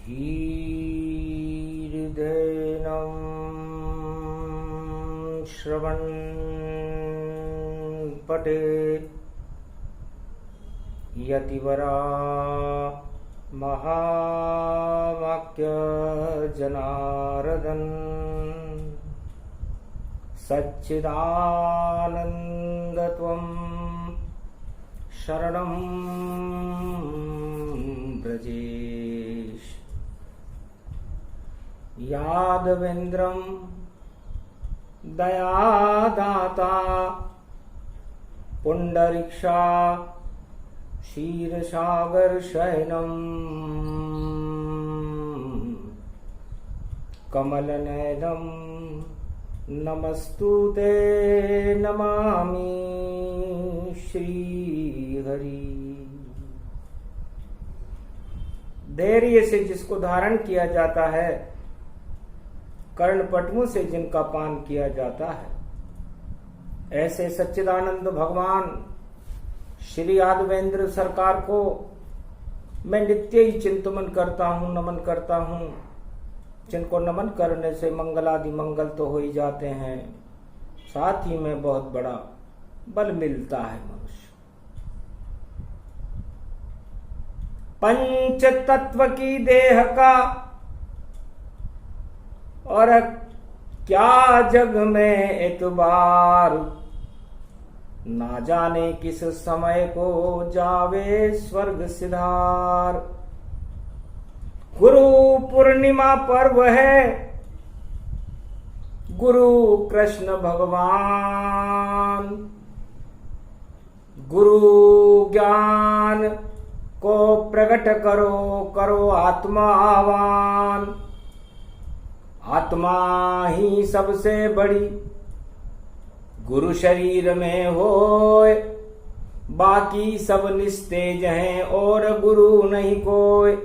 धीर्धेनं श्रवन् पठेत् यतिवरा महावाक्य जनार्दन सच्चिदानन्दत्वं शरणं व्रजेश यादवेन्द्रं दयादाता पुंडरीक्षा क्षीरसागर शयनं कमलनयनं नमस्तुते नमामि श्रीहरि। धैर्य से जिसको धारण किया जाता है, कर्णपटमों से जिनका पान किया जाता है, ऐसे सच्चिदानंद भगवान श्री यादवेंद्र सरकार को मैं नित्य ही चिंतन करता हूँ, नमन करता हूँ। जिनको नमन करने से मंगलादि मंगल तो हो ही जाते हैं, साथ ही में बहुत बड़ा बल मिलता है मनुष्य। पंच तत्व की देह का और क्या जग में एतबार, ना जाने किस समय को जावे स्वर्ग सिधार। गुरु पूर्णिमा पर्व है, गुरु कृष्ण भगवान गुरु ज्ञान को प्रकट करो, करो आत्मा आह्वान। आत्मा ही सबसे बड़ी गुरु शरीर में होए, बाकी सब निस्तेज हैं और गुरु नहीं कोई।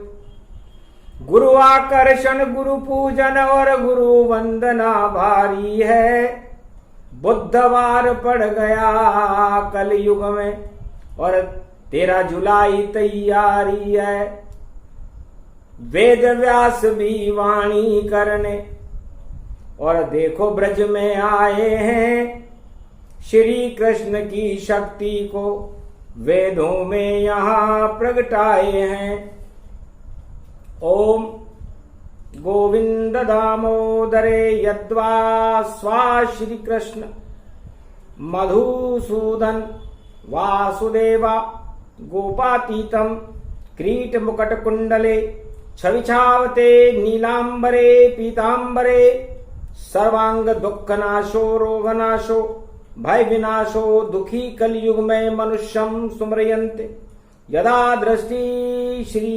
गुरु आकर्षण, गुरु पूजन और गुरु वंदना भारी है। बुधवार पड़ गया कल युग में और 13 जुलाई तैयारी है। वेद व्यास भी वाणी करने और देखो ब्रज में आए हैं। श्री कृष्ण की शक्ति को वेदों में यहाँ प्रगटाए हैं। ओम गोविंद दामोदरे यद्वा स्वा श्री कृष्ण मधुसूदन वासुदेवा गोपातीतम क्रीट मुकट कुंडले छविछावते नीलांबरे पीतांबरे सर्वांग दुख नाशो रोग नाशो भय विनाशो दुखी कलयुग में मनुष्यम सुमरयन्ते यदा दृष्टि श्री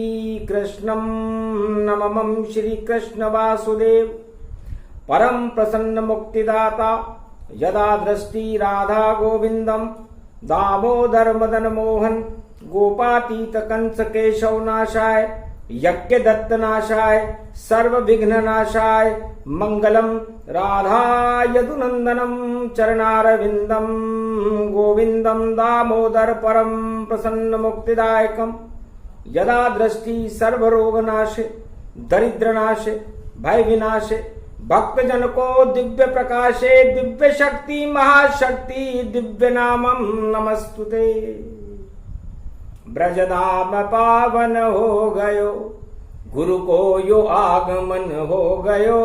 कृष्णम नममं श्री कृष्ण वासुदेव परम प्रसन्न मुक्तिदाता यदा दृष्टि राधा गोविंदम दामोदर मदन मोहन गोपातीत कंस केशव नाशाय यज्ञ दत्त नाशाय सर्व विघ्न नाशाय मंगलम राधा यदुनंदनम चरणारविंदम गोविंदम दामोदर परम प्रसन्न मुक्तिदायकम यदा दृष्टि सर्व रोग नाशे दरिद्र नाशे भय विनाशे भक्त जन को दिव्य प्रकाशे दिव्य शक्ति महाशक्ति दिव्य नामम नमस्तुते। ब्रजधाम पावन हो गयो गुरु को यो आगमन हो गयो।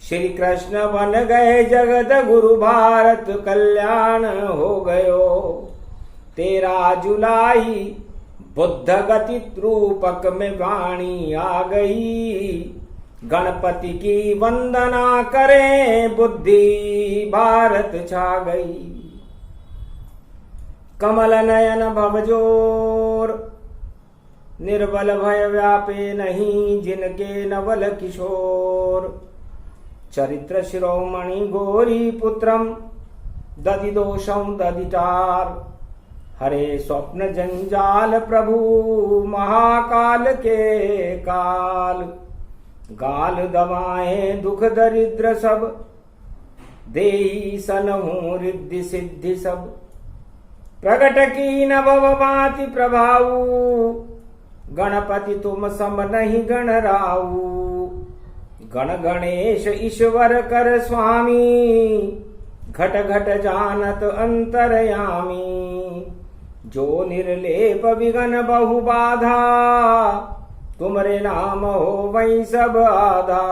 श्री कृष्ण बन गए जगत गुरु भारत कल्याण हो गयो। 13 जुलाई बुद्ध गति रूपक में वाणी आ गई। गणपति की वंदना करें बुद्धि भारत छा गई। कमल नयन भवजोर निर्बल भय व्यापे नहीं जिनके नवल किशोर। चरित्र शिरोमणि गौरी पुत्रम दधिदोषं दधिटार। हरे स्वप्न जंजाल प्रभु महाकाल के काल। गाल दवाए दुख दरिद्र सब देही सनहु रिद्धि सिद्धि सब। प्रगट की नव भांति प्रभाऊ गणपति तुम सम नहीं गण राऊ। गण गणेश ईश्वर कर स्वामी, घट घट जानत अंतरयामी। जो निर्लेप विगन बहु बाधा, तुमरे नाम हो वही सब आधा।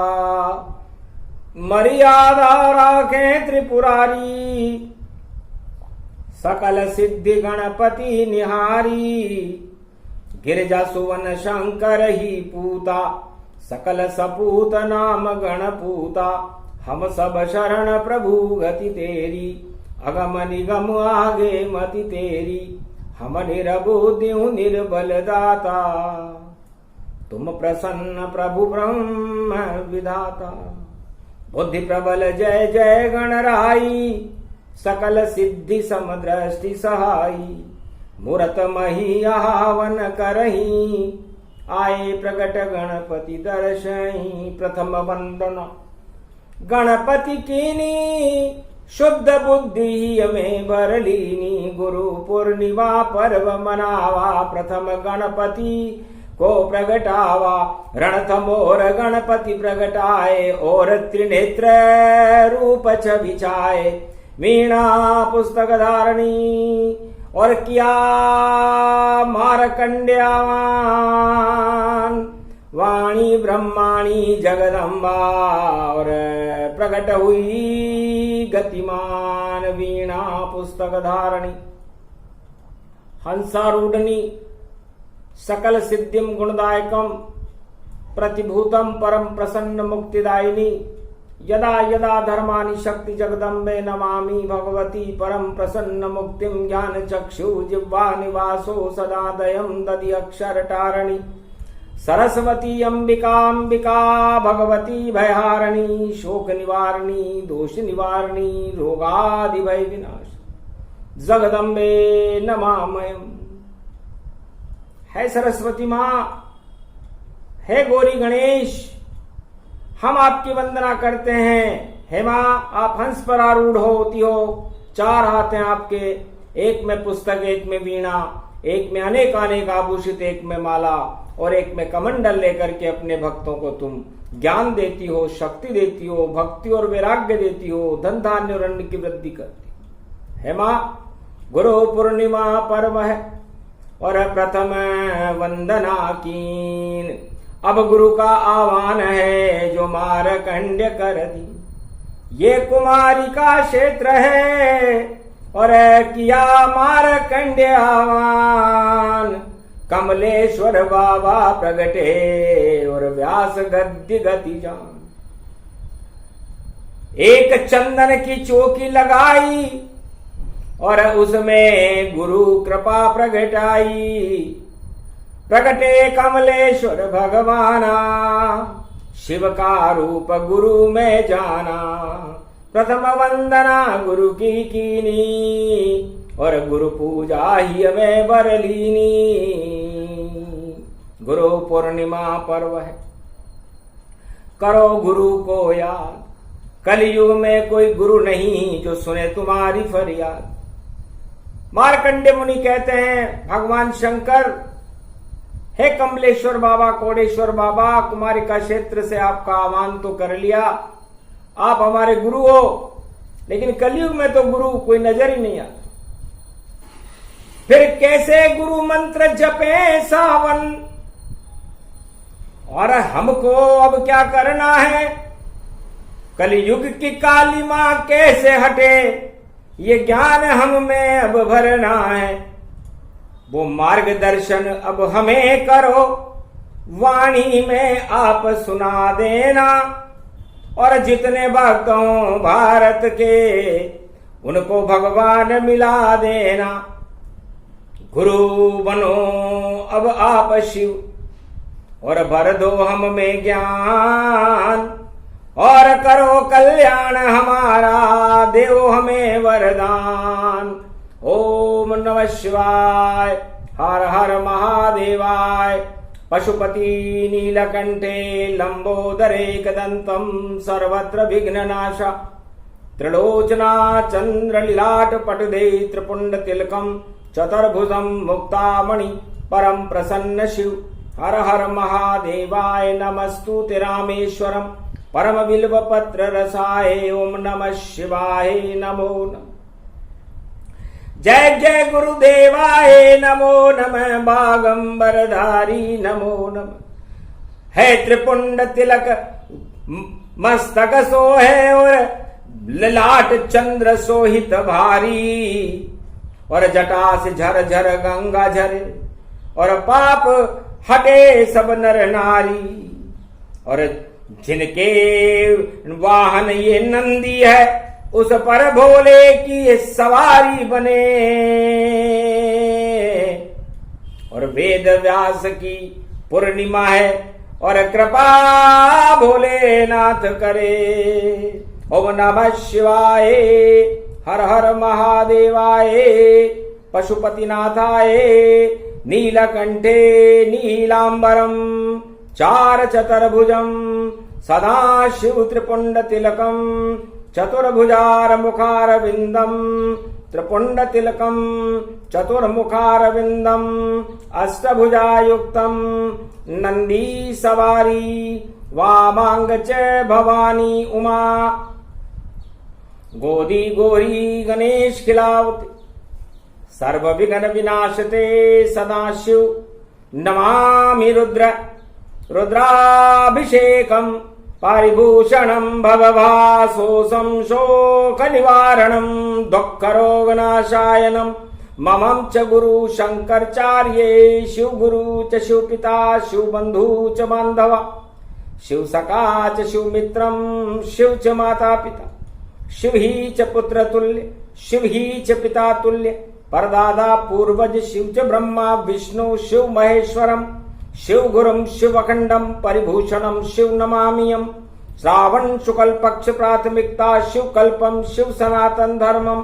मर्यादा राखे त्रिपुरारी, सकल सिद्धि गणपति निहारी। गिरजा सुवन शंकर ही पूता, सकल सपूत नाम गणपूता। हम सब शरण प्रभु गति तेरी, अगम निगम आगे मति तेरी। हम निरबुद्धिउ निर्बल दाता, तुम प्रसन्न प्रभु ब्रह्म विधाता। बुद्धि प्रबल जय जय गणराई, सकल सिद्धि समदृष्टि सहाई। मूरत मही आवन करही, आए प्रगट गणपति दर्शही। प्रथम वंदन गणपति कीनी, शुद्ध बुद्धि में भर लीनी। गुरु पूर्णिमा पर्व मनावा, प्रथम गणपति को प्रगटावा। रणथंबोर गणपति प्रगटाए, और त्रिनेत्र रूप छवि छाए। वीणा पुस्तक धारणी, और किया मारकंड्यावान। वाणी ब्रह्माणी जगदम्बा, और प्रकट हुई गतिमान। वीणा पुस्तक धारणी, हंसारूढ़नी, सकल सिद्धिम गुणदायकम। प्रतिभूतम परम प्रसन्न मुक्तिदायिनी। यदा यदा धर्मानि शक्ति जगदम्बे नमामि। भगवती परम प्रसन्न मुक्तिम ज्ञान चक्षु जिह्वा निवासो सदा दयम दधि अक्षर टारणी। सरस्वती अंबिका अंबिका, भगवती भयहारिणी। शोक निवारणी, दोष निवारणी, रोगादि भय विनाश, जगदम्बे नमामयम्। है सरस्वती मां, है गौरी गणेश, हम आपकी वंदना करते हैं। हे मां, आप हंस पर आरूढ़ होती हो। चार हाथ हैं आपके, एक में पुस्तक, एक में वीणा, एक में अनेक अनेक आभूषित, एक में माला, और एक में कमंडल लेकर के अपने भक्तों को तुम ज्ञान देती हो, शक्ति देती हो, भक्ति और वैराग्य देती हो, धन धान्य और अन्न की वृद्धि करती हो। हे मां, गुरु पूर्णिमा पर्व है और प्रथम वंदना कीन। अब गुरु का आह्वान है जो मारकंड्य कर दी। ये कुमारी का क्षेत्र है और किया मारकंड्य आह्वान। कमलेश्वर बाबा प्रगटे और व्यास गद्य गति जान। एक चंदन की चौकी लगाई और उसमें गुरु कृपा प्रगटाई। प्रगटे कमलेश्वर भगवाना, शिव का रूप गुरु में जाना। प्रथम वंदना गुरु की कीनी और गुरु पूजा ही में बरलीनी। गुरु पूर्णिमा पर्व है, करो गुरु को याद। कलयुग में कोई गुरु नहीं जो सुने तुम्हारी फरियाद। मार्कंडेय मुनि कहते हैं, भगवान शंकर, हे कमलेश्वर बाबा, कोडेश्वर बाबा, कुमारिका क्षेत्र से आपका आह्वान तो कर लिया, आप हमारे गुरु हो, लेकिन कलयुग में तो गुरु कोई नजर ही नहीं आता। फिर कैसे गुरु मंत्र जपे सावन, और हमको अब क्या करना है? कलयुग की काली मां कैसे हटे, ये ज्ञान हम में अब भरना है। वो मार्गदर्शन अब हमें करो, वाणी में आप सुना देना। और जितने भक्तों भारत के, उनको भगवान मिला देना। गुरु बनो अब आप शिव, और भर दो हम में ज्ञान। और करो कल्याण हमारा, देवो हमें वरदान। ओम नमः शिवाय, हर हर महादेवाय। पशुपति नीलकंठे लंबोदरे कदंतम, सर्वत्र विघ्ननाशा। त्रिलोचना चंद्र लीलाट पटुदे त्रिपुंड तिलकम, चतुर्भुजम मुक्तामणि परम प्रसन्न शिव। हर हर महादेवाय नमस्तुते रामेश्वरम परम बिल्व पत्र रसाय ओम नमः शिवाय नमो नमः। जय जय गुरुदेवाय नमो नमः बागंबरधारी नमो नमः। है त्रिपुंड तिलक मस्तक सोहे और ललाट चंद्र सोहित भारी और जटा से झर झर गंगा झरे और पाप हटे सब नर नारी और जिनके वाहन ये नंदी है उस पर भोले की सवारी बने और वेद व्यास की पूर्णिमा है और कृपा भोलेनाथ करे। ओम नमः शिवाय हर हर महादेवाय पशुपतिनाथाय नीलकंठे नीलांबरम चार चतुर्भुजम सदाशिव त्रिपुंड तिलकम चतुर्भुजार मुखार विंदम त्रिपुंड तिलकम चतुर्मुखार विंदम अष्टभुजायुक्तम नंदी सवारी वामांग च भवानी उमा गोदी गोरी गणेश खिलावते सर्व विघ्न विनाशते सदाशिव नमामि रुद्र रुद्राभिषेकम पारिभूषणं भवभासोऽसं शोक निवारणं दुःखरोगनाशायनं ममं च गुरु शंकराचार्ये शिव गुरु च शिव पिता शिव बंधु च बांधवा शिव सखा च शिव मित्रं शिव च माता पिता शिव ही च पुत्र तुल्य शिव ही च पिता तुल्य परदादा पूर्वज शिव च ब्रह्मा विष्णु शिव महेश्वरम शिव गुरुम शिव अखंडम परिभूषणम शिव नमामियम श्रावण शुक्ल पक्ष प्राथमिकता शिव कल्पम शिव सनातन धर्मम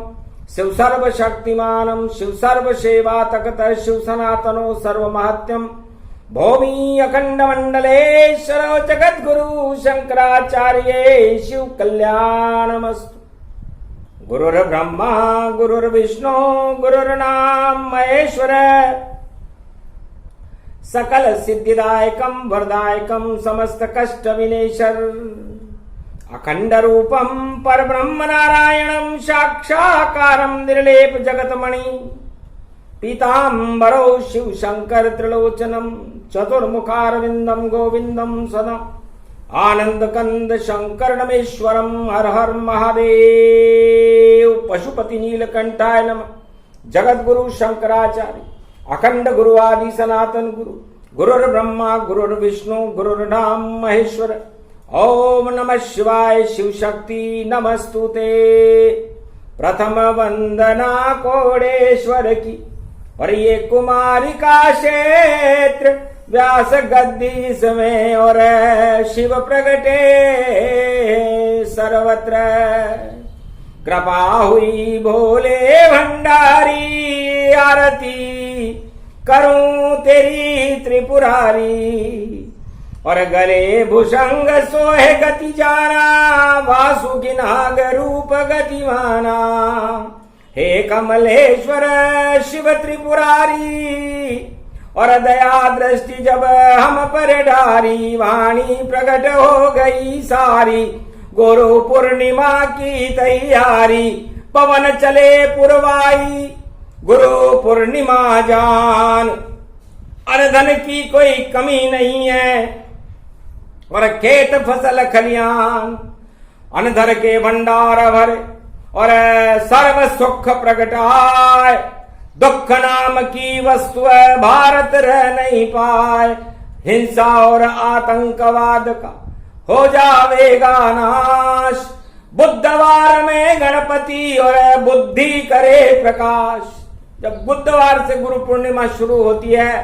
शिव सर्व शक्तिमानम शिव सर्व सेवा तकत शिव सनातनो सर्व महत्यम भूमि अखंड मंडलेश्वर जगत गुरु शंकराचार्य शिव कल्याणमस्तु। गुरुर् ब्रह्मा गुरुर्विष्णु गुरुर्नाम महेश्वर सकल सिद्धिदायकम वरदायकम समस्त कष्ट विनेशर अखंड रूपम पर ब्रह्म नारायणम साक्षाकारम निर्लेप जगतमणि पीतांबरो शिव शंकर त्रिलोचनम चतुर्मुखारविंदम गोविंदम सदा आनंद कंद शंकर नमेश्वरम हर हर महादेव। पशुपति नीलकंठाय नमः। जगत गुरु शंकराचार्य अखंड गुरु आदि सनातन गुरु गुरुर् ब्रह्मा गुरुर्विष्णु गुरुर्नाम महेश्वर। ओम नमः शिवाय शिव शक्ति नमस्तुते। प्रथम वंदना कोडेश्वर की और ये कुमारी का क्षेत्र व्यास गद्दी में और शिव प्रगटे सर्वत्र कृपा हुई भोले भंडारी आरती करूं तेरी त्रिपुरारी और गले भुषंग सोहे गति जाना वासुकी नाग रूप गतिमाना हे कमलेश्वर शिव त्रिपुरारी और दया दृष्टि जब हम पर डारी वाणी प्रकट हो गई सारी गुरु पूर्णिमा की तैयारी पवन चले पुरवाई गुरु पूर्णिमा जान। अनधन की कोई कमी नहीं है और खेत फसल खलियान अनधर के भंडार भरे और सर्व सुख प्रगटाए दुख नाम की वस्तु भारत रह नहीं पाए हिंसा और आतंकवाद का हो जावेगा नाश बुधवार में गणपति और बुद्धि करे प्रकाश। जब बुधवार से गुरु पूर्णिमा शुरू होती है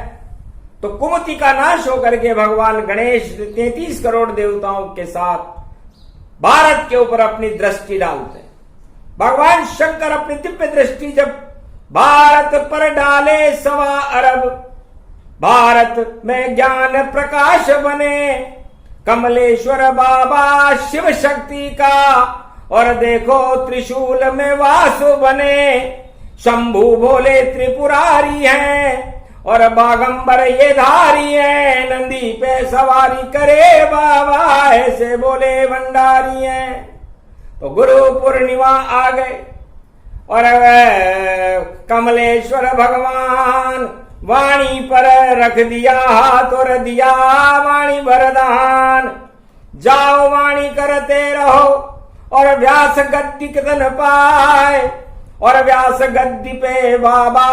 तो कुमति का नाश होकर के भगवान गणेश 33 करोड़ देवताओं के साथ भारत के ऊपर अपनी दृष्टि डालते हैं। भगवान शंकर अपनी दिव्य दृष्टि जब भारत पर डाले 1.25 अरब भारत में ज्ञान प्रकाश बने कमलेश्वर बाबा शिव शक्ति का और देखो त्रिशूल में वास बने शंभु भोले त्रिपुरारी हैं और बागंबर ये धारी है, नंदी पे सवारी करे बाबा, ऐसे बोले भंडारी है। तो गुरु पूर्णिमा आ गए और कमलेश्वर भगवान वाणी पर रख दिया हाथ और दिया वाणी वरदान, जाओ वाणी करते रहो और व्यास गद्दी कितन पाए, और व्यास गद्दी पे बाबा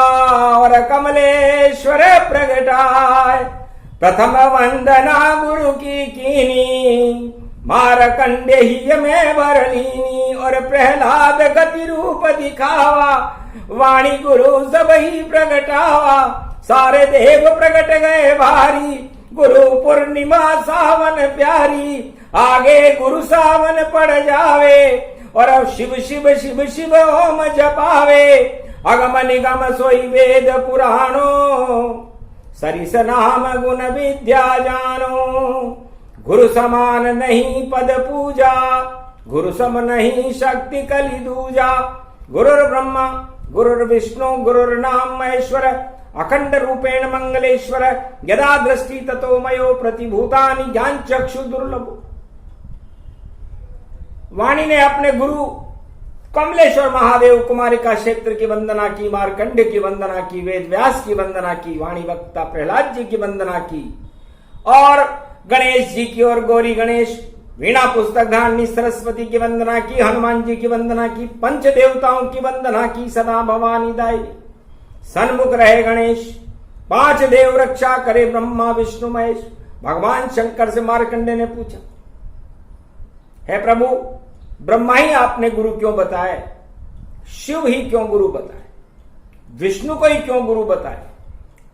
और कमलेश्वर प्रगटाए। प्रथम वंदना गुरु की कीनी, मारकंडे ही में भरलीनी, और प्रहलाद गति रूप दिखावा, वाणी गुरु सब ही प्रगटावा। सारे देव प्रगट गए भारी, गुरु पूर्णिमा सावन प्यारी, आगे गुरु सावन पड़ जावे, और अब शिव शिव शिव शिव ओम जपावे। अगम निगम सोई वेद पुराणो, सरिस नाम गुण विद्या जानो। गुरु समान नहीं पद पूजा, गुरु सम नहीं शक्ति कलि दूजा। गुरुर् ब्रह्मा गुरुर्विष्णु गुरुर्नाम महेश्वर, अखंड रूपेण मंगलेश्वर, यदा दृष्टि ततो मयो प्रतिभूतानि ज्ञान चक्षु दुर्लभ। वाणी ने अपने गुरु कमलेश्वर महादेव कुमारिका क्षेत्र की वंदना की, मार्कंड की वंदना की, वेद व्यास की वंदना की, वाणी वक्ता प्रहलाद जी की वंदना की, और गणेश जी की और गौरी गणेश वीणा पुस्तक धारणी सरस्वती की वंदना की, हनुमान जी की वंदना की, पंच देवताओं की वंदना की। सदा भवानी दाई सन्मुख रहे गणेश, पांच देव रक्षा करे ब्रह्मा विष्णु महेश। भगवान शंकर से मार्कंडे ने पूछा, हे प्रभु, ब्रह्मा ही आपने गुरु क्यों बताए, शिव ही क्यों गुरु बताए, विष्णु को ही क्यों गुरु बताए?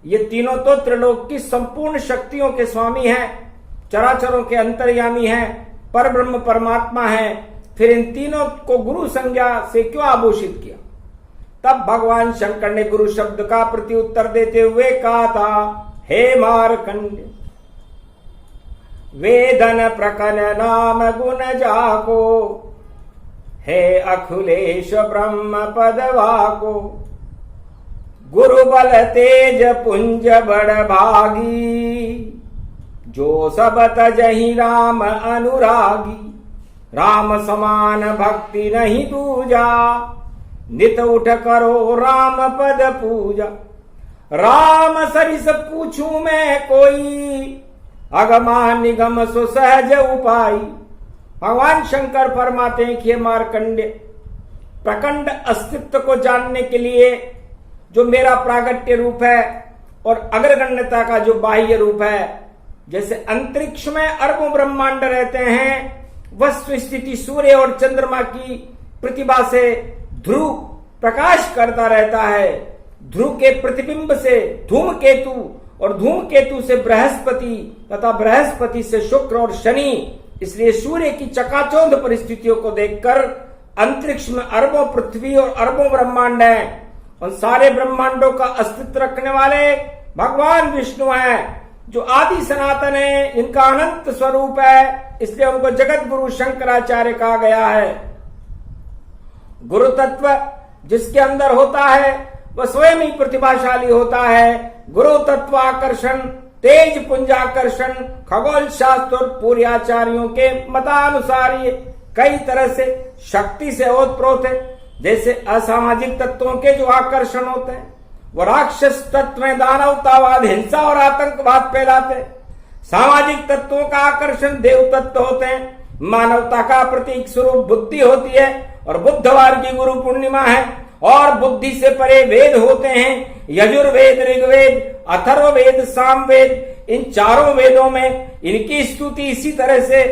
ये तीनों तो त्रिलोक की संपूर्ण शक्तियों के स्वामी हैं, चराचरों के अंतर्यामी हैं, पर ब्रह्म परमात्मा है, फिर इन तीनों को गुरु संज्ञा से क्यों आभूषित किया? तब भगवान शंकर ने गुरु शब्द का प्रति उत्तर देते हुए कहा था, हे मार्कंड, वेदन प्रकन नाम गुण जाको, हे अखिलेश ब्रह्म पद वाको। गुरु बल तेज पुंज बड़ भागी, जो सब तजहि राम अनुरागी। राम समान भक्ति नहीं दूजा, नित उठ करो राम पद पूजा। राम सरिस पूछूं मैं कोई, अगमा निगम सो सहज उपाई। भगवान शंकर फरमाते हैं कि ये मार्कंडे, प्रकंड अस्तित्व को जानने के लिए जो मेरा प्रागट्य रूप है और अग्रगण्यता का जो बाह्य रूप है, जैसे अंतरिक्ष में अरबों ब्रह्मांड रहते हैं, वस्तु स्थिति सूर्य और चंद्रमा की प्रतिभा से ध्रुव प्रकाश करता रहता है। ध्रुव के प्रतिबिंब से धूमकेतु और धूमकेतु से बृहस्पति तथा बृहस्पति से शुक्र और शनि। इसलिए सूर्य की चकाचौंध परिस्थितियों को देखकर अंतरिक्ष में अरबों पृथ्वी और अरबों ब्रह्मांड हैं। उन सारे ब्रह्मांडों का अस्तित्व रखने वाले भगवान विष्णु हैं, जो आदि सनातन है, इनका अनंत स्वरूप है। इसलिए उनको जगत गुरु शंकराचार्य कहा गया है। गुरु तत्व जिसके अंदर होता है वह स्वयं ही प्रतिभाशाली होता है। गुरु तत्व आकर्षण, तेज पुंजाकर्षण, खगोल शास्त्र और पूर्व आचार्यों के मतानुसार ये कई तरह से शक्ति से ओतप्रोत है। जैसे असामाजिक तत्वों के जो आकर्षण होते हैं वो राक्षस तत्व में दानवतावाद, हिंसा और आतंकवाद फैलाते हैं। सामाजिक तत्वों का आकर्षण देव तत्व होते हैं। मानवता का प्रतीक स्वरूप बुद्धि होती है और बुधवार की गुरु पूर्णिमा है। और बुद्धि से परे वेद होते हैं, यजुर्वेद, ऋग्वेद, अथर्ववेद, सामवेद। इन चारों वेदों में इनकी स्तुति इसी तरह से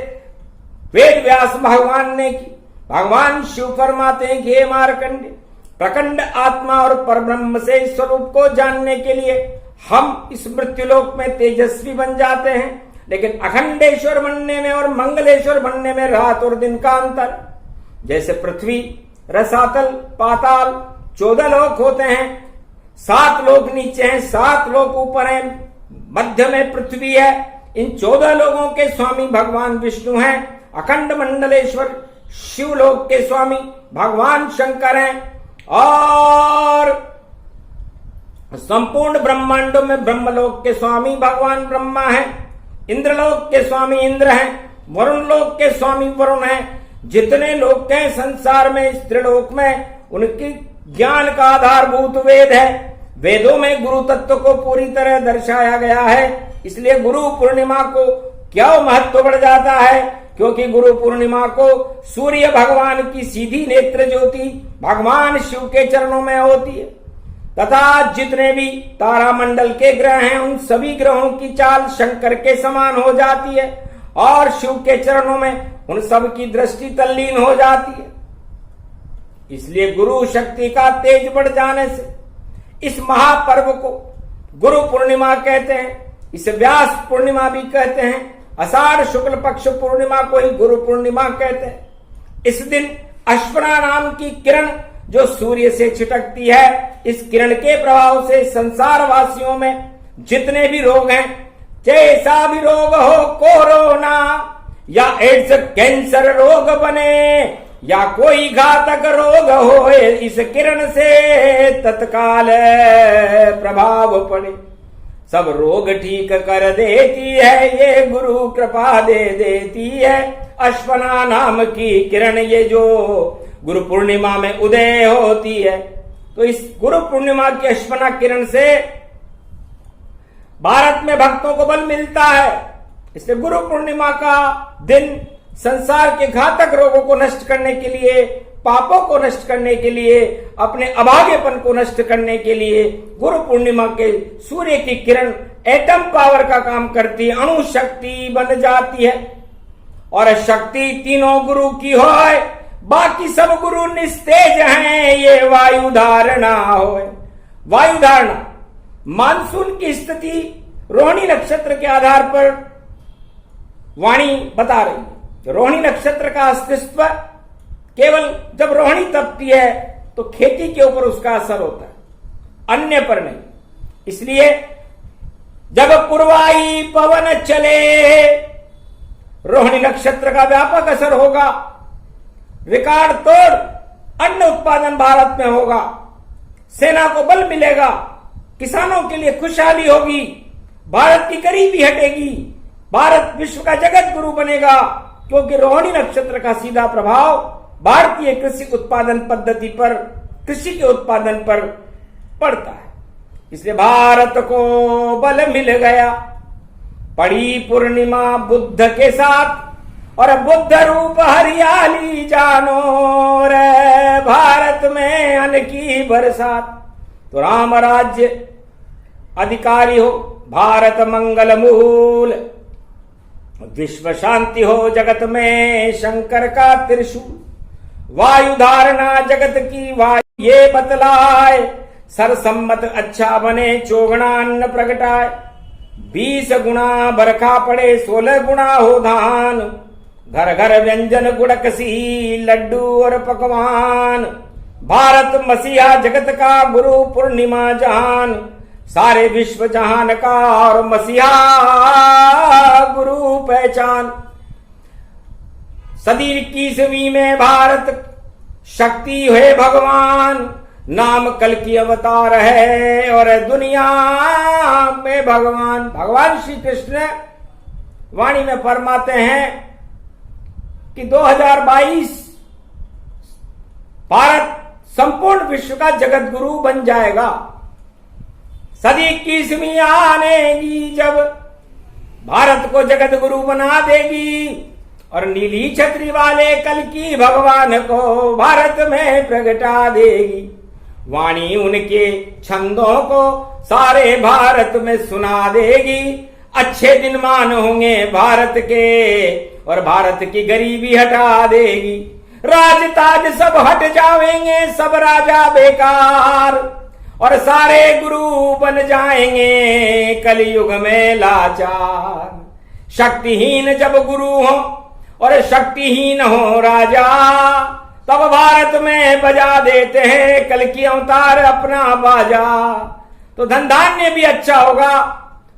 वेद व्यास भगवान ने की। भगवान शिव फरमाते हैं कि हे मार्कंड, प्रकंड आत्मा और परब्रह्म से इस स्वरूप को जानने के लिए हम इस मृत्युलोक में तेजस्वी बन जाते हैं, लेकिन अखंडेश्वर बनने में और मंगलेश्वर बनने में रात और दिन का अंतर। जैसे पृथ्वी, रसातल, पाताल 14 लोक होते हैं। 7 लोक नीचे हैं, 7 लोक ऊपर हैं, मध्य में पृथ्वी है। इन 14 लोगों के स्वामी भगवान विष्णु हैं। अखंड मंडलेश्वर शिवलोक के स्वामी भगवान शंकर हैं। और संपूर्ण ब्रह्मांडों में ब्रह्मलोक के स्वामी भगवान ब्रह्मा हैं, इंद्रलोक के स्वामी इंद्र हैं, वरुण लोक के स्वामी वरुण हैं। जितने लोक हैं संसार में, इस त्रिलोक में, उनकी ज्ञान का आधारभूत वेद है। वेदों में गुरु तत्व को पूरी तरह दर्शाया गया है। इसलिए गुरु पूर्णिमा को क्या महत्व बढ़ जाता है, क्योंकि गुरु पूर्णिमा को सूर्य भगवान की सीधी नेत्र ज्योति भगवान शिव के चरणों में होती है, तथा जितने भी तारामंडल के ग्रह हैं उन सभी ग्रहों की चाल शंकर के समान हो जाती है और शिव के चरणों में उन सब की दृष्टि तल्लीन हो जाती है। इसलिए गुरु शक्ति का तेज बढ़ जाने से इस महापर्व को गुरु पूर्णिमा कहते हैं। इसे व्यास पूर्णिमा भी कहते हैं। आषाढ़ शुक्ल पक्ष पूर्णिमा को ही गुरु पूर्णिमा कहते हैं। इस दिन अश्वना नाम की किरण जो सूर्य से छिटकती है, इस किरण के प्रभाव से संसार वासियों में जितने भी रोग हैं, जैसा भी रोग हो, कोरोना या एड्स कैंसर रोग बने या कोई घातक रोग हो, इस किरण से तत्काल प्रभाव पड़े, सब रोग ठीक कर देती है। ये गुरु कृपा दे देती है। अश्वना नाम की किरण ये जो गुरु पूर्णिमा में उदय होती है, तो इस गुरु पूर्णिमा की अश्वना किरण से भारत में भक्तों को बल मिलता है। इसलिए गुरु पूर्णिमा का दिन संसार के घातक रोगों को नष्ट करने के लिए, पापों को नष्ट करने के लिए, अपने अभागेपन को नष्ट करने के लिए गुरु पूर्णिमा के सूर्य की किरण एटम पावर का काम करती है, अणु शक्ति बन जाती है। और शक्ति तीनों गुरु की हो, बाकी सब गुरु निस्तेज हैं, ये वायु धारणा हो। वायु धारणा मानसून की स्थिति रोहिणी नक्षत्र के आधार पर वाणी बता रही है। रोहिणी नक्षत्र का अस्तित्व केवल जब रोहिणी तपती है तो खेती के ऊपर उसका असर होता है, अन्य पर नहीं। इसलिए जब पूर्वाई पवन चले, रोहिणी नक्षत्र का व्यापक असर होगा, रिकॉर्ड तोड़ अन्न उत्पादन भारत में होगा, सेना को बल मिलेगा, किसानों के लिए खुशहाली होगी, भारत की गरीबी हटेगी, भारत विश्व का जगत गुरु बनेगा, क्योंकि रोहिणी नक्षत्र का सीधा प्रभाव भारतीय कृषि उत्पादन पद्धति पर, कृषि के उत्पादन पर पड़ता है। इसलिए भारत को बल मिल गया। पड़ी पूर्णिमा बुद्ध के साथ और बुद्ध रूप हरियाली जानो रे, भारत में अन्न की बरसात। तो राम राज्य अधिकारी हो, भारत मंगल मूल, विश्व शांति हो, जगत में शंकर का त्रिशूल। वायु धारणा जगत की वायु ये बतलाए, सरसम्मत अच्छा बने, चौगुना अन्न प्रगटाए। 20 गुना बरखा पड़े, 16 गुना हो धान, घर घर व्यंजन गुड़कसी, लड्डू और पकवान। भारत मसीहा जगत का गुरु पूर्णिमा जहान, सारे विश्व जहान का और मसीहा गुरु पहचान। सदी 21वीं में भारत शक्ति है भगवान, नाम कल की अवतार है और दुनिया में भगवान श्री कृष्ण वाणी में फरमाते हैं कि 2022 भारत संपूर्ण विश्व का जगत गुरु बन जाएगा। सदी 21वीं आनेगी जब भारत को जगत गुरु बना देगी और नीली छतरी वाले कल की भगवान को भारत में प्रगटा देगी। वाणी उनके छंदों को सारे भारत में सुना देगी। अच्छे दिन मान होंगे भारत के और भारत की गरीबी हटा देगी। राज ताज सब हट जाएंगे, सब राजा बेकार और सारे गुरु बन जाएंगे कलयुग में लाचार। शक्तिहीन जब गुरु हो और शक्तिहीन हो राजा, तब भारत में बजा देते हैं कल की अवतार अपना बाजा। तो धन धान्य भी अच्छा होगा,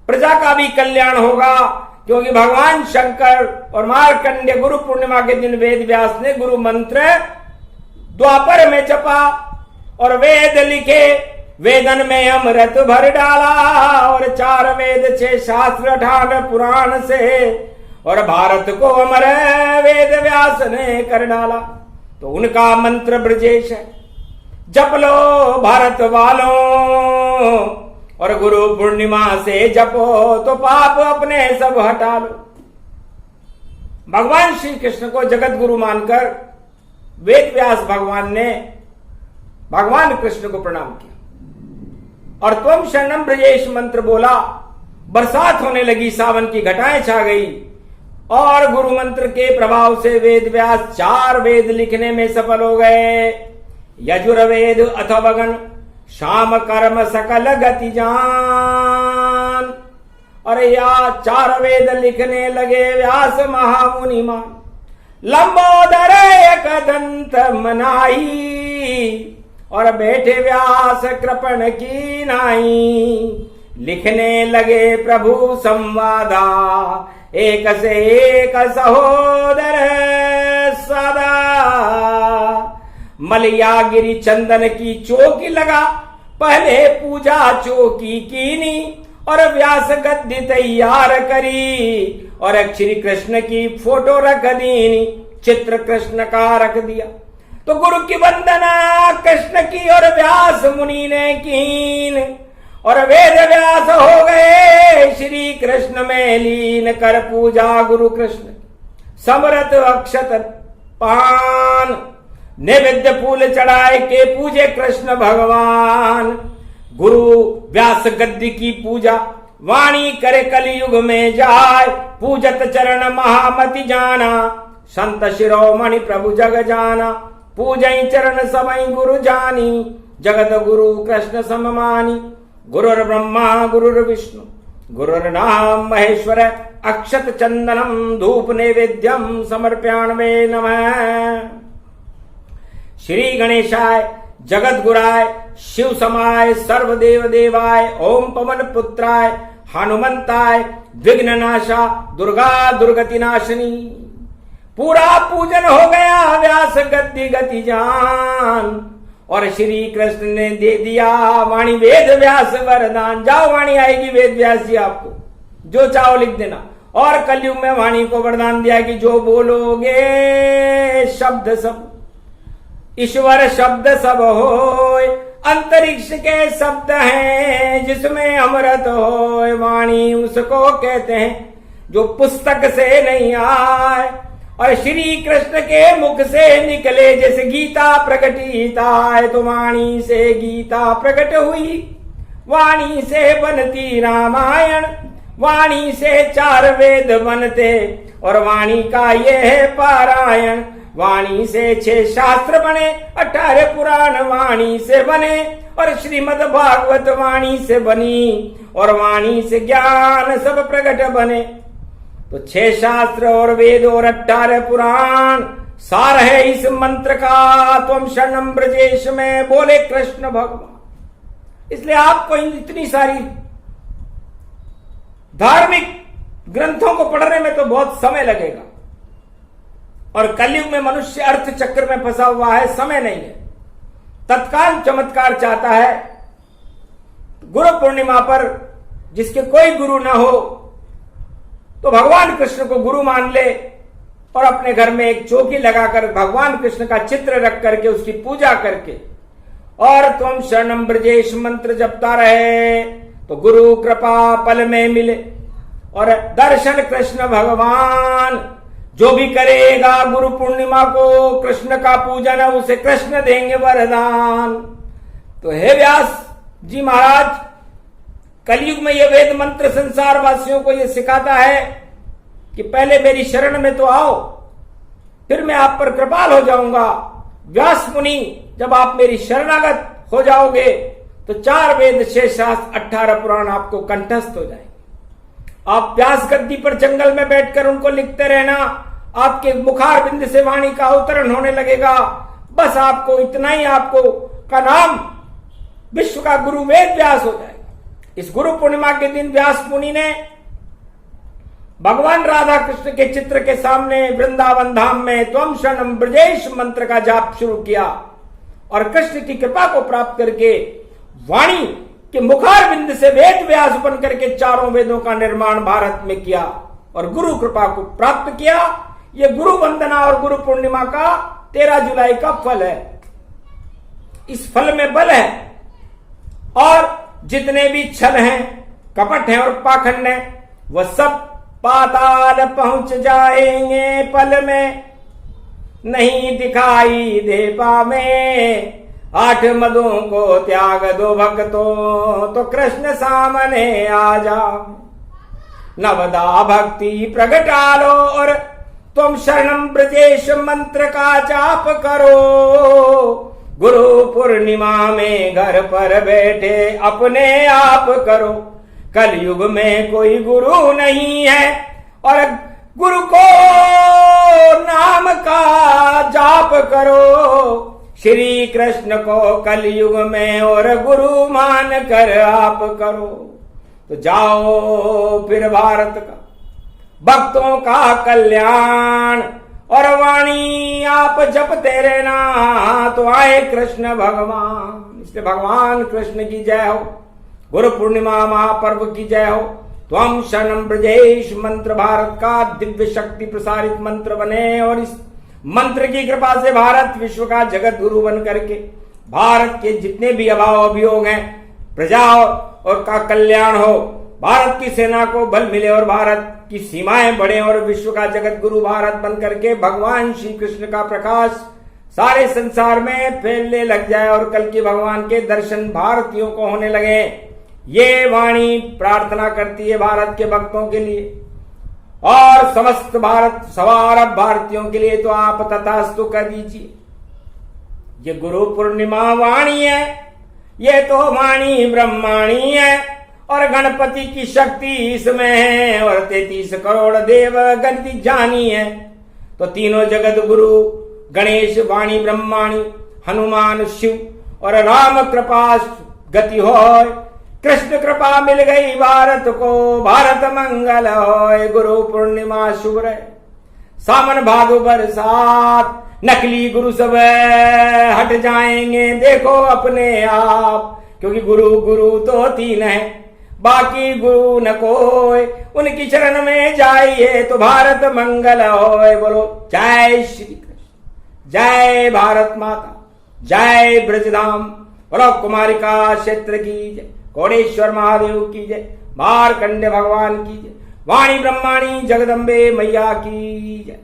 प्रजा का भी कल्याण होगा, क्योंकि भगवान शंकर और मार्कंडेय गुरु पूर्णिमा के दिन वेद व्यास ने गुरु मंत्र द्वापर में जपा और वेद लिखे वेदन में अमृत भर डाला, और 4 वेद 6 शास्त्र 18 पुराण से, और भारत को अमर वेद व्यास ने कर डाला। तो उनका मंत्र ब्रजेश है, जप लो भारत वालों, और गुरु पूर्णिमा से जपो तो पाप अपने सब हटा लो। भगवान श्री कृष्ण को जगत गुरु मानकर वेद व्यास भगवान ने भगवान कृष्ण को प्रणाम किया और त्वम शरणम ब्रजेश मंत्र बोला। बरसात होने लगी, सावन की घटाएं छा गई, और गुरु मंत्र के प्रभाव से वेद व्यास 4 वेद लिखने में सफल हो गए। यजुर्वेद अथर्वण शाम कर्म सकल गति जान, और या 4 वेद लिखने लगे व्यास महामुनिमान। लंबोदर एक दंत मनाई, और बैठे व्यास कृपण की नाई। लिखने लगे प्रभु संवादा, एक से एक सहोदर सदा। मलयागिरी चंदन की चौकी लगा, पहले पूजा चौकी कीनी, और व्यास गद्दी तैयार करी, और श्री कृष्ण की फोटो रख दीनी, चित्र कृष्ण का रख दिया। तो गुरु की वंदना कृष्ण की और व्यास मुनि ने कीन, और वेद व्यास हो गए श्री कृष्ण में लीन। कर पूजा गुरु कृष्ण समरथ अक्षत पान, नैवेद्य फूल चढ़ाए के पूजे कृष्ण भगवान। गुरु व्यास गद्दी की पूजा वाणी करे कलयुग में जाय, पूजत चरण महामति जाना, संत शिरोमणि प्रभु जग जाना। पूजई चरण सबई गुरु जानी, जगत गुरु कृष्ण सममानी। गुरुर ब्रह्मा गुरुर विष्णु गुरुर्नाम महेश्वर, अक्षत चंदनम धूप नैवेद्यम समर्पयामि नमः। श्री गणेशाय जगत गुराय शिव समाय सर्वदेव देवाय, ओम पवन पुत्राय हनुमंताय विघ्न नाशा दुर्गा दुर्गति नाशिनी। पूरा पूजन हो गया व्यास गद्दी गति जान, और श्री कृष्ण ने दे दिया वाणी वेद व्यास वरदान। जाओ वाणी आएगी वेद व्यास जी, आपको जो चाहो लिख देना। और कलयुग में वाणी को वरदान दिया कि जो बोलोगे शब्द सब ईश्वर शब्द सब होय, अंतरिक्ष के शब्द हैं जिसमें अमृत होय। वाणी उसको कहते हैं जो पुस्तक से नहीं आए, और श्री कृष्ण के मुख से निकले जैसे गीता प्रकटिता है। तो वाणी से गीता प्रकट हुई, वाणी से बनती रामायण, वाणी से 4 वेद बनते, और वाणी का ये है पारायण। वाणी से 6 शास्त्र बने, 18 पुराण वाणी से बने, और श्रीमद् भागवत वाणी से बनी, और वाणी से ज्ञान सब प्रकट बने। तो 6 शास्त्र और वेद और 18 पुराण सार है इस मंत्र का। त्वम शरणम ब्रजेश में बोले कृष्ण भगवान। इसलिए आपको इतनी सारी धार्मिक ग्रंथों को पढ़ने में तो बहुत समय लगेगा, और कलयुग में मनुष्य अर्थ चक्र में फंसा हुआ है, समय नहीं है, तत्काल चमत्कार चाहता है। गुरु पूर्णिमा पर जिसके कोई गुरु ना हो तो भगवान कृष्ण को गुरु मान ले, और अपने घर में एक चौकी लगाकर भगवान कृष्ण का चित्र रख करके उसकी पूजा करके, और त्वम शरणम ब्रजेश मंत्र जपता रहे, तो गुरु कृपा पल में मिले, और दर्शन कृष्ण भगवान। जो भी करेगा गुरु पूर्णिमा को कृष्ण का पूजन, उसे कृष्ण देंगे वरदान। तो हे व्यास जी महाराज, कलयुग में यह वेद मंत्र संसार वासियों को यह सिखाता है कि पहले मेरी शरण में तो आओ, फिर मैं आप पर कृपाल हो जाऊंगा। व्यास मुनि, जब आप मेरी शरणागत हो जाओगे तो 4 वेद 6 शास्त्र 18 पुराण आपको कंठस्थ हो जाएंगे। आप व्यास गद्दी पर जंगल में बैठकर उनको लिखते रहना, आपके मुखार बिंद से वाणी का अवतरण होने लगेगा। बस आपको इतना ही, आपको का नाम विश्व का गुरु वेद व्यास हो जाएगा। इस गुरु पूर्णिमा के दिन व्यास मुनि ने भगवान राधा कृष्ण के चित्र के सामने वृंदावन धाम में त्वम शरणम ब्रजेश मंत्र का जाप शुरू किया, और कृष्ण की कृपा को प्राप्त करके वाणी के मुखार बिंद से वेद व्यास बन करके चारों वेदों का निर्माण भारत में किया और गुरु कृपा को प्राप्त किया। ये गुरु वंदना और गुरु पूर्णिमा का 13 जुलाई का फल है। इस फल में बल है और जितने भी छल हैं, कपट हैं और पाखंड हैं, वह सब पाताल पहुंच जाएंगे पल में, नहीं दिखाई दे पावे। 8 मदों को त्याग दो भक्तों, तो कृष्ण सामने आ जाओ। नवदा भक्ति प्रगटा लो और तुम शरणम ब्रजेश मंत्र का जाप करो। गुरु पूर्णिमा में घर पर बैठे अपने आप करो। कलयुग में कोई गुरु नहीं है और गुरु को नाम का जाप करो। श्री कृष्ण को कलयुग में और गुरु मान कर आप करो। तो जाओ फिर भारत का भक्तों का कल्याण और वाणी आप जपते रहना, तो आए कृष्ण भगवान। इसलिए भगवान कृष्ण की जय हो, गुरु पूर्णिमा महापर्व की जय हो। त्वम शरणम ब्रजेश मंत्र भारत का दिव्य शक्ति प्रसारित मंत्र बने और इस मंत्र की कृपा से भारत विश्व का जगत गुरु बन करके भारत के जितने भी अभाव अभियोग हैं, प्रजा और का कल्याण हो, भारत की सेना को बल मिले और भारत की सीमाएं बढ़े और विश्व का जगत गुरु भारत बन करके भगवान श्री कृष्ण का प्रकाश सारे संसार में फैलने लग जाए और कल की भगवान के दर्शन भारतीयों को होने लगे। ये वाणी प्रार्थना करती है भारत के भक्तों के लिए और समस्त भारत सवार भारतीयों के लिए। तो आप तथास्तु कर दीजिए। ये गुरु पूर्णिमा वाणी है, ये तो वाणी ब्रह्माणी है और गणपति की शक्ति इसमें है और 33 करोड़ देव गणति जानी है। तो तीनों जगत गुरु गणेश वाणी ब्रह्माणी हनुमान शिव और राम कृपा गति हो। कृष्ण कृपा मिल गई भारत को, भारत मंगल होय। गुरु पूर्णिमा शुभ रहे, सावन भादो बरसात, नकली गुरु सब हट जाएंगे देखो अपने आप। क्योंकि गुरु गुरु तो 3 है, बाकी गुरु न कोई, उनकी चरण में जाइए तो भारत मंगल होय। बोलो जय श्री कृष्ण, जय भारत माता, जय ब्रजधाम। बोलो कुमारिका क्षेत्र की जय, कोडेश्वर महादेव की जय, मार्कंडे भगवान की जय, वाणी ब्रह्माणी जगदम्बे मैया की जय।